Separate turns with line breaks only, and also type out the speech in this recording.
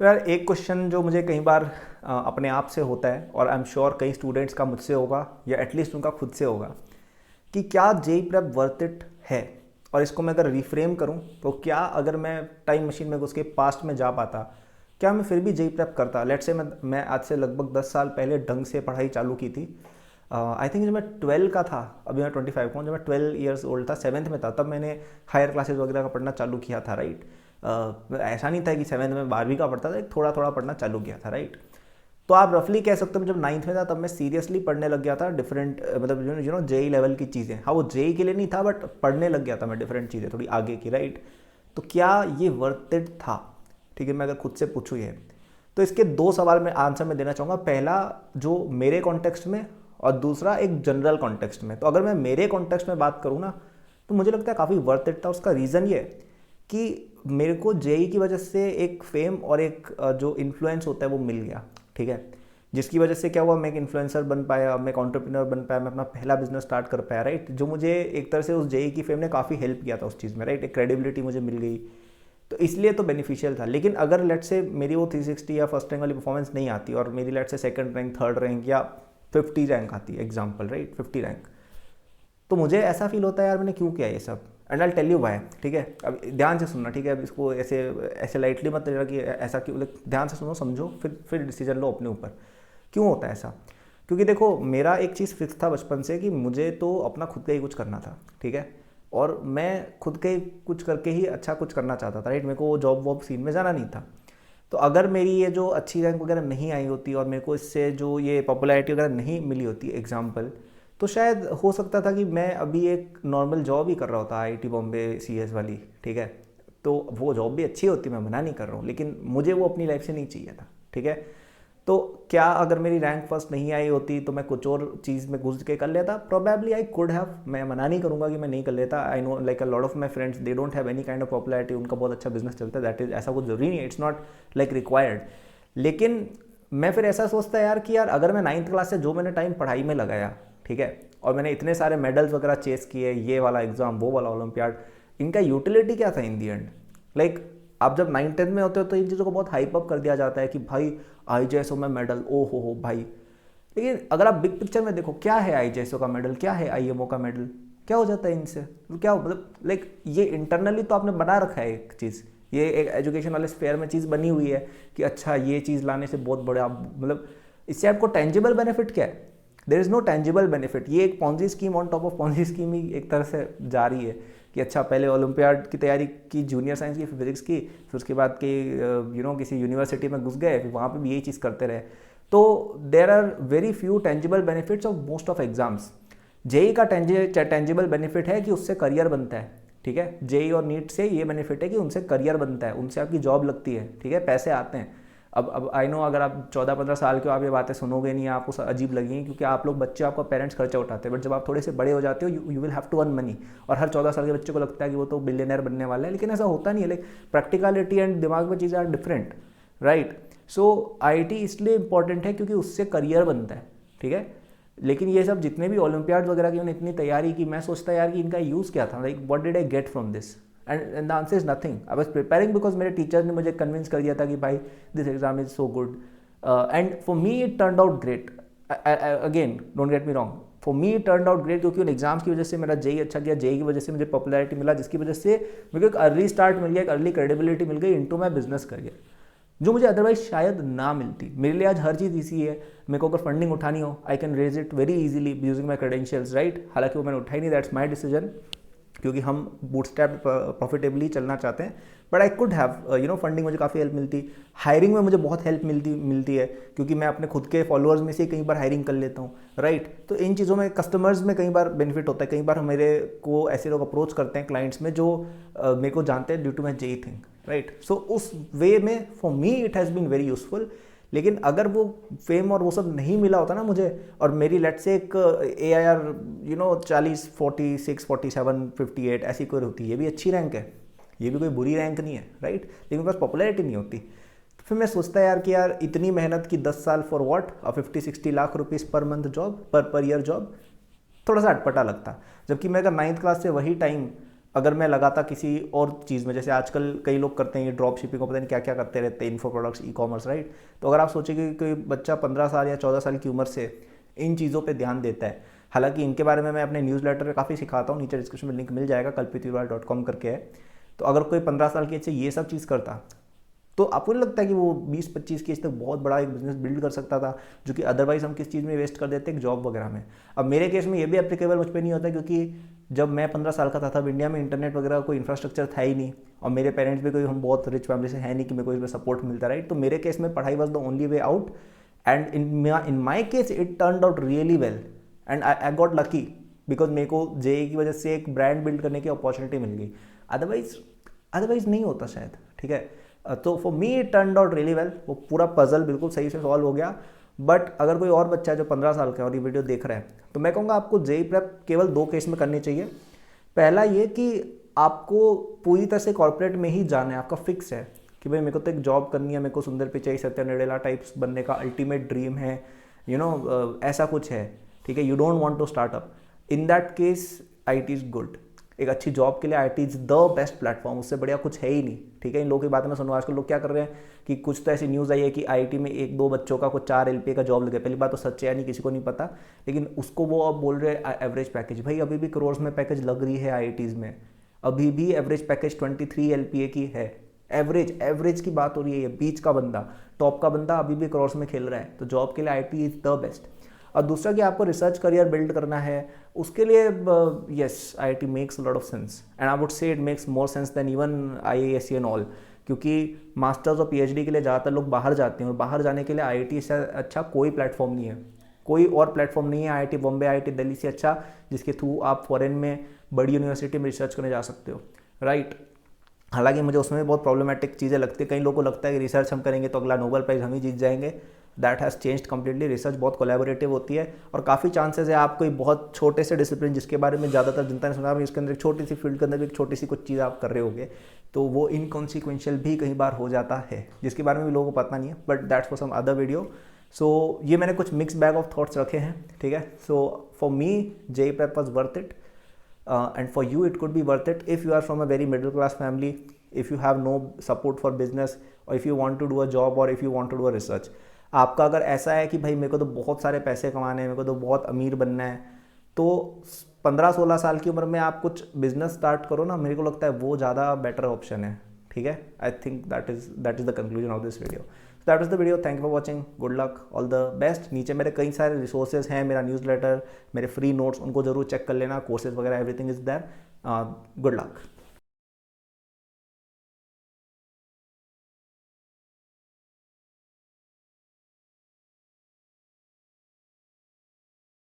तो यार एक क्वेश्चन जो मुझे कई बार अपने आप से होता है और आई एम श्योर कई स्टूडेंट्स का मुझसे होगा या एटलीस्ट उनका खुद से होगा कि क्या जेई प्रेप वर्थ इट है। और इसको मैं अगर रिफ्रेम करूं तो क्या अगर मैं टाइम मशीन में घुस के पास्ट में जा पाता, क्या मैं फिर भी जेई प्रेप करता। लेट्स से मैं आज से लगभग 10 साल पहले ढंग से पढ़ाई चालू की थी। आई थिंक जब मैं 12 का था, अभी मैं 25 का हूँ, जब मैं 12 ईयर्स ओल्ड था, 7th में था, तब मैंने हायर क्लासेस वगैरह का पढ़ना चालू किया था। राइट, ऐसा नहीं था कि 7th में 12वीं का पढ़ता था, एक थोड़ा थोड़ा पढ़ना चालू किया था। राइट, तो आप रफली कह सकते हो जब 9th में था तब मैं सीरियसली पढ़ने लग गया था डिफरेंट, मतलब जेई लेवल की चीज़ें। हाँ, वो जेई के लिए नहीं था बट पढ़ने लग गया था मैं डिफरेंट चीज़ें थोड़ी आगे की। राइट, तो क्या ये वर्थ इट था? ठीक है, मैं अगर खुद से पूछूँ ये, तो इसके दो सवाल में आंसर मैं देना चाहूँगा। पहला जो मेरे कॉन्टेक्स्ट में, और दूसरा एक जनरल कॉन्टेक्स्ट में। तो अगर मैं मेरे कॉन्टेक्स्ट में बात करूँ ना, तो मुझे लगता है काफ़ी वर्थ इट था। उसका रीज़न ये कि मेरे को जेई की वजह से एक फेम और एक जो इन्फ्लुएंस होता है वो मिल गया। ठीक है, जिसकी वजह से क्या हुआ, मैं एक इन्फ्लुएंसर बन पाया, मैं एक एंटरप्रेन्योर बन पाया, मैं अपना पहला बिजनेस स्टार्ट कर पाया। राइट, जो मुझे एक तरह से उस जेई की फेम ने काफ़ी हेल्प किया था उस चीज़ में। राइट, एक क्रेडिबिलिटी मुझे मिल गई, तो इसलिए तो बेनिफिशियल था। लेकिन अगर लेट से मेरी वो 360 या फर्स्ट रैंक वाली परफॉर्मेंस नहीं आती और मेरी लेट से सेकंड रैंक, थर्ड रैंक या 50 रैंक आती है, एग्जाम्पल, राइट, 50 रैंक, तो मुझे ऐसा फील होता है यार मैंने क्यों किया ये सब। And I tell you why. ठीक है, अब ध्यान से सुनना। ठीक है, अब इसको ऐसे ऐसे लाइटली मत लेना कि ऐसा क्यों, ध्यान से सुनो, समझो, फिर डिसीजन लो अपने ऊपर क्यों होता है ऐसा। क्योंकि देखो, मेरा एक चीज़ फिक्स था बचपन से कि मुझे तो अपना खुद का ही कुछ करना था। ठीक है, और मैं खुद के ही कुछ करके ही अच्छा कुछ करना चाहता था। राइट, मेरे को वो जॉब वॉब सीन में जाना नहीं था। तो अगर मेरी ये जो अच्छी रैंक वगैरह नहीं आई होती और मेरे को इससे जो ये पॉपुलैरिटी वगैरह नहीं मिली होती, एग्जाम्पल, तो शायद हो सकता था कि मैं अभी एक नॉर्मल जॉब ही कर रहा होता, आईआईटी बॉम्बे सीएस वाली। ठीक है, तो वो जॉब भी अच्छी होती, मैं मना नहीं कर रहा हूँ, लेकिन मुझे वो अपनी लाइफ से नहीं चाहिए था। ठीक है, तो क्या अगर मेरी रैंक फर्स्ट नहीं आई होती तो मैं कुछ और चीज़ में घुस के कर लेता? Probably I could have. मैं मना नहीं करूँगा कि मैं नहीं कर लेता। I know like a lot of my friends, they don't have any kind of popularity, उनका बहुत अच्छा बिजनेस चलता है, दैट इज, ऐसा कुछ जरूरी नहीं है, इट्स नॉट लाइक रिक्वायर्ड। लेकिन मैं फिर ऐसा सोचता है यार कि यार अगर मैं 9th क्लास से जो मैंने टाइम पढ़ाई में लगाया, ठीक है, और मैंने इतने सारे मेडल्स वगैरह चेस किए, ये वाला एग्जाम, वो वाला ओलंपियाड, इनका यूटिलिटी क्या था इन दी एंड? लाइक आप जब 9th 10th में होते हो तो इन चीज़ों को बहुत हाइप अप कर दिया जाता है कि भाई आईजेएसओ में मेडल, ओ हो भाई। लेकिन अगर आप बिग पिक्चर में देखो, क्या है आईजेएसओ का मेडल, क्या है आईएमओ का मेडल, क्या हो जाता है इनसे? क्या मतलब लाइक ये इंटरनली तो आपने बना रखा है एक चीज़, ये एक एजुकेशन वाले स्फेयर में चीज़ बनी हुई है कि अच्छा ये चीज़ लाने से बहुत बड़े आप, मतलब इससे आपको टेंजिबल बेनिफिट क्या है? There is no tangible benefit. ये एक Ponzi scheme on top of Ponzi scheme ही एक तरह से जा रही है कि अच्छा पहले ओलंपियाड की तैयारी की, जूनियर साइंस की, फिजिक्स की, फिर उसके बाद के किसी यूनिवर्सिटी में घुस गए, फिर वहाँ पे भी यही चीज़ करते रहे। तो there are very few tangible benefits of most of exams. JEE का टेंजिबल बेनिफिट है कि उससे करियर बनता है। ठीक है, जेई और नीट से ये बेनिफिट है कि उनसे करियर बनता है, उनसे आपकी जॉब लगती है। ठीक है, पैसे आते हैं। अब आई नो अगर आप 14-15 साल के हो, आप ये बातें सुनोगे नहीं, आपको अजीब लगेंगी क्योंकि आप लोग बच्चे, आपका पेरेंट्स खर्चा उठाते हैं। बट जब आप थोड़े से बड़े हो जाते हो, you will have to earn money. और हर 14 साल के बच्चे को लगता है कि वो तो बिलियनर बनने वाला है, लेकिन ऐसा होता नहीं है। लाइक प्रैक्टिकलिटी एंड दिमाग में चीज़ें are different. Right, so IIT इसलिए इंपॉर्टेंट है क्योंकि उससे करियर बनता है। ठीक है, लेकिन ये सब जितने भी ओलंपियाड वगैरह की उन्होंने इतनी तैयारी की, मैं सोचता यार कि इनका यूज़ क्या था, like what did I get from this? And the answer is nothing. I was preparing because मेरे टीचर ने मुझे कन्विंस कर दिया था कि भाई this exam is so good, and for me it turn out great. Again don't get me wrong, for me it turn out great, क्योंकि उन एग्जाम्स की वजह से मेरा जेई अच्छा गया, जेई की वजह से मुझे पॉपुलैरिटी मिला, जिसकी वजह से मेरे को एक अर्ली स्टार्ट मिल गया, एक अर्ली क्रेडिबिलिटी मिल गई इनटू माय बिजनेस करियर, जो मुझे अदरवाइज शायद ना मिलती। मेरे लिए आज हर चीज़ इसी है। मेरे को अगर फंडिंग उठानी हो, I can raise it very easily using my credentials. Right, हालांकि वो मैंने उठाई नहीं, दैट्स माई डिसीजन, क्योंकि हम बूटस्ट्रैप प्रॉफिटेबली चलना चाहते हैं। But I could have funding, मुझे काफ़ी हेल्प मिलती। हायरिंग में मुझे बहुत हेल्प मिलती है, क्योंकि मैं अपने खुद के फॉलोअर्स में से कई बार हायरिंग कर लेता हूँ। राइट, तो इन चीज़ों में कस्टमर्स में कई बार बेनिफिट होता है। कई बार मेरे को ऐसे लोग अप्रोच करते हैं क्लाइंट्स में जो मेरे को जानते हैं due to my JEE thing. Right, so उस वे में for me it has been very useful. लेकिन अगर वो फेम और वो सब नहीं मिला होता ना मुझे, और मेरी लेट से एक AIR 40, 46, 47, 58 ऐसी कोई होती, ये भी अच्छी रैंक है, ये भी कोई बुरी रैंक नहीं है। राइट, लेकिन बस पॉपुलैरिटी नहीं होती। तो फिर मैं सोचता यार कि यार इतनी मेहनत की 10 साल for what, 50-60 lakh rupees per month job, per year job, थोड़ा सा अटपटा लगता। जबकि मैं अगर 9th क्लास से वही टाइम अगर मैं लगाता किसी और चीज़ में, जैसे आजकल कई लोग करते हैं ये ड्रॉप शिपिंग को, पता नहीं क्या क्या करते रहते हैं, info products, e commerce, right. तो अगर आप सोचेंगे कि कोई बच्चा 15 साल या 14 साल की उम्र से इन चीज़ों पे ध्यान देता है, हालांकि इनके बारे में मैं अपने न्यूज़लेटर में काफ़ी सिखाता हूँ, नीचे डिस्क्रिप्शन में लिंक मिल जाएगा, kalpitvirwal.com करके है। तो अगर कोई 15 साल की एज से ये सब चीज़ करता, तो आपको नहीं लगता कि वो 20-25 की एज तक बहुत बड़ा एक बिजनेस बिल्ड कर सकता था, जो कि अदरवाइज हम किस चीज़ में वेस्ट कर देते, एक जॉब वगैरह में। अब मेरे केस में ये भी एप्लीकेबल मुझ पर नहीं होता, क्योंकि जब मैं 15 साल का था तब इंडिया में इंटरनेट वगैरह कोई इंफ्रास्ट्रक्चर था ही नहीं, और मेरे पेरेंट्स भी कोई हम बहुत रिच फैमिली से है नहीं कि मेरे को इसमें सपोर्ट मिलता, राइट। तो मेरे केस में पढ़ाई was the only way out, and in my case it turn out really well, and I got lucky, because मेरे को जेई की वजह से एक ब्रांड बिल्ड करने की अपॉर्चुनिटी मिल गई, अदरवाइज नहीं होता शायद, ठीक है। तो for me it turn out really well, वो पूरा पजल बिल्कुल सही से सॉल्व हो गया। बट अगर कोई और बच्चा है जो 15 साल का और ये वीडियो देख रहा है, तो मैं कहूँगा आपको जेई प्रेप केवल 2 केस में करनी चाहिए। पहला ये कि आपको पूरी तरह से कॉर्पोरेट में ही जाना है, आपका फिक्स है कि भाई मेरे को तो एक जॉब करनी है, मेरे को सुंदर पिचाई, सत्या नडेला टाइप्स बनने का अल्टीमेट ड्रीम है, ऐसा कुछ है, ठीक है। You don't want to start up, in that case IT is good. एक अच्छी जॉब के लिए IT is the best platform, उससे बढ़िया कुछ है ही नहीं, ठीक है। इन लोगों की बातें में सुनो, आजकल लोग क्या कर रहे हैं कि कुछ तो ऐसी न्यूज़ आई है कि IT में 1-2 बच्चों का कुछ 4 LPA का जॉब लगे। पहली बात तो सच है या नहीं किसी को नहीं पता, लेकिन उसको वो अब बोल रहे हैं एवरेज पैकेज। भाई अभी भी करोड़ में पैकेज लग रही है IITs में, अभी भी एवरेज पैकेज 23 LPA की है। एवरेज की बात हो रही है, बीच का बंदा, टॉप का बंदा अभी भी करोड़ में खेल रहा है। तो जॉब के लिए IT इज़ द बेस्ट। और दूसरा कि आपको रिसर्च करियर बिल्ड करना है, उसके लिए yes IT makes lot of sense, and I would say it makes more sense than even IISc and all, क्योंकि मास्टर्स और PhD के लिए ज़्यादातर लोग बाहर जाते हैं, और बाहर जाने के लिए IIT से अच्छा कोई प्लेटफॉर्म नहीं है, कोई और प्लेटफॉर्म नहीं है IIT बॉम्बे, IIT दिल्ली से अच्छा, जिसके थ्रू आप फॉरेन में बड़ी यूनिवर्सिटी में रिसर्च करने जा सकते हो, राइट। हालांकि मुझे उसमें भी बहुत प्रॉब्लमेटिक चीज़ें लगती है। कई लोगों को लगता है कि रिसर्च हम करेंगे तो अगला नोबेल प्राइज़ हम ही जीत जाएंगे। That has changed completely. Research बहुत कोलैबोरेटिव होती है, और काफ़ी चांसेस है आप कोई बहुत छोटे से डिसिप्लिन जिसके बारे में ज़्यादातर जनता ने सुना, इसके अंदर एक छोटी सी फील्ड के अंदर भी एक छोटी सी कुछ चीज़ आप कर रहे होगे, तो वो इनकॉन्सिक्वेंशियल भी कई बार हो जाता है, जिसके बारे में भी लोगों को पता नहीं है। But that's for some other video. So ये मैंने कुछ मिक्स बैग ऑफ थॉट्स रखे हैं, ठीक है। So for me JEE prep was worth it, and for you it could be worth it if you are from a very middle class family, if you have no support for business, or if you want to do a job, or if you want to do a research। आपका अगर ऐसा है कि भाई मेरे को तो बहुत सारे पैसे कमाने हैं, मेरे को तो बहुत अमीर बनना है, तो 15-16 साल की उम्र में आप कुछ बिजनेस स्टार्ट करो ना, मेरे को लगता है वो ज़्यादा बेटर ऑप्शन है, ठीक है। I think that is the conclusion of this video. That is the video. Thank you for watching, good luck, all the best. नीचे मेरे कई सारे रिसोर्सेज हैं, मेरा न्यूज़लेटर, मेरे फ्री नोट्स, उनको जरूर चेक कर लेना, कोर्सेज वगैरह everything is there. Good luck.